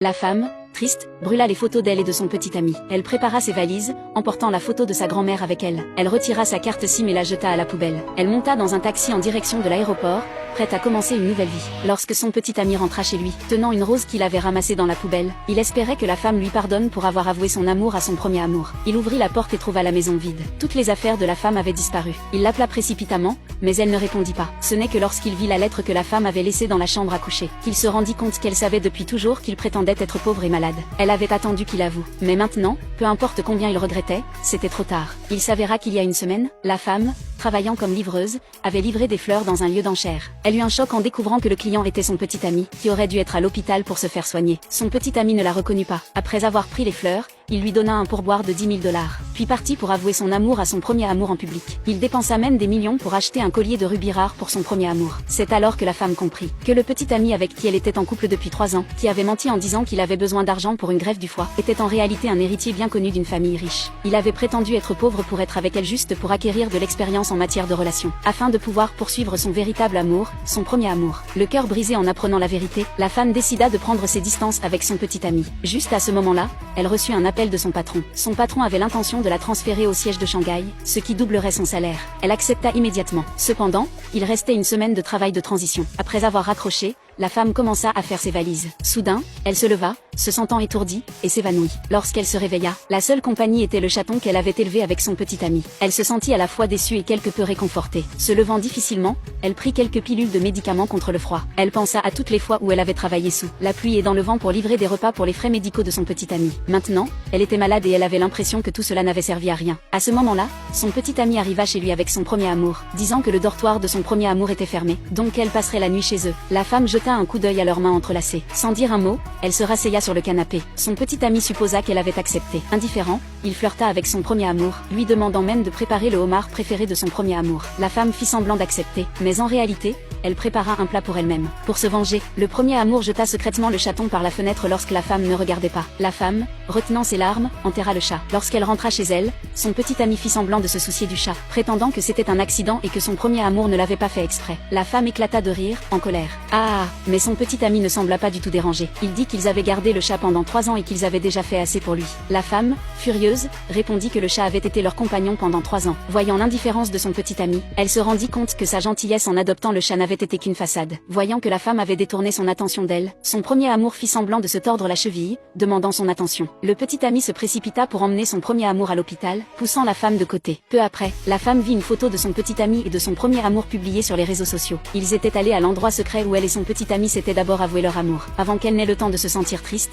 La femme, triste, brûla les photos d'elle et de son petit ami. Elle prépara ses valises, emportant la photo de sa grand-mère avec elle. Elle retira sa carte SIM et la jeta à la poubelle. Elle monta dans un taxi en direction de l'aéroport, prête à commencer une nouvelle vie. Lorsque son petit ami rentra chez lui, tenant une rose qu'il avait ramassée dans la poubelle, il espérait que la femme lui pardonne pour avoir avoué son amour à son premier amour. Il ouvrit la porte et trouva la maison vide. Toutes les affaires de la femme avaient disparu. Il l'appela précipitamment, mais elle ne répondit pas. Ce n'est que lorsqu'il vit la lettre que la femme avait laissée dans la chambre à coucher, qu'il se rendit compte qu'elle savait depuis toujours qu'il prétendait être pauvre et malade. Elle avait attendu qu'il avoue. Mais maintenant, peu importe combien il regrettait, c'était trop tard. Il s'avéra qu'il y a une semaine, la femme, travaillant comme livreuse, avait livré des fleurs dans un lieu d'enchères. Elle eut un choc en découvrant que le client était son petit ami, qui aurait dû être à l'hôpital pour se faire soigner. Son petit ami ne la reconnut pas. Après avoir pris les fleurs, il lui donna un pourboire de 10 000 $, puis partit pour avouer son amour à son premier amour en public. Il dépensa même des millions pour acheter un collier de rubis rare pour son premier amour. C'est alors que la femme comprit que le petit ami avec qui elle était en couple depuis 3 ans, qui avait menti en disant qu'il avait besoin d'argent pour une greffe du foie, était en réalité un héritier bien connu d'une famille riche. Il avait prétendu être pauvre pour être avec elle juste pour acquérir de l'expérience en matière de relations, afin de pouvoir poursuivre son véritable amour, son premier amour. Le cœur brisé en apprenant la vérité, la femme décida de prendre ses distances avec son petit ami. Juste à ce moment-là, elle reçut un appel de son patron. Son patron avait l'intention de la transférer au siège de Shanghai, ce qui doublerait son salaire. Elle accepta immédiatement. Cependant, il restait une semaine de travail de transition. Après avoir raccroché, la femme commença à faire ses valises. Soudain, elle se leva, se sentant étourdie, et s'évanouit. Lorsqu'elle se réveilla, la seule compagnie était le chaton qu'elle avait élevé avec son petit ami. Elle se sentit à la fois déçue et quelque peu réconfortée. Se levant difficilement, elle prit quelques pilules de médicaments contre le froid. Elle pensa à toutes les fois où elle avait travaillé sous la pluie et dans le vent pour livrer des repas pour les frais médicaux de son petit ami. Maintenant, elle était malade et elle avait l'impression que tout cela n'avait servi à rien. À ce moment-là, son petit ami arriva chez lui avec son premier amour, disant que le dortoir de son premier amour était fermé, donc elle passerait la nuit chez eux. La femme jeta un coup d'œil à leurs mains entrelacées. Sans dire un mot, elle se rasseyait sur le canapé. Son petit ami supposa qu'elle avait accepté. Indifférent, il flirta avec son premier amour, lui demandant même de préparer le homard préféré de son premier amour. La femme fit semblant d'accepter, mais en réalité, elle prépara un plat pour elle-même. Pour se venger, le premier amour jeta secrètement le chaton par la fenêtre lorsque la femme ne regardait pas. La femme, retenant ses larmes, enterra le chat. Lorsqu'elle rentra chez elle, son petit ami fit semblant de se soucier du chat, prétendant que c'était un accident et que son premier amour ne l'avait pas fait exprès. La femme éclata de rire, en colère. Ah, mais son petit ami ne sembla pas du tout dérangé. Il dit qu'ils avaient gardé le chat pendant 3 ans et qu'ils avaient déjà fait assez pour lui. La femme, furieuse, répondit que le chat avait été leur compagnon pendant 3 ans. Voyant l'indifférence de son petit ami, elle se rendit compte que sa gentillesse en adoptant le chat n'avait été qu'une façade. Voyant que la femme avait détourné son attention d'elle, son premier amour fit semblant de se tordre la cheville, demandant son attention. Le petit ami se précipita pour emmener son premier amour à l'hôpital, poussant la femme de côté. Peu après, la femme vit une photo de son petit ami et de son premier amour publiée sur les réseaux sociaux. Ils étaient allés à l'endroit secret où elle et son petit ami s'étaient d'abord avoué leur amour, avant qu'elle n'ait le temps de se sentir triste,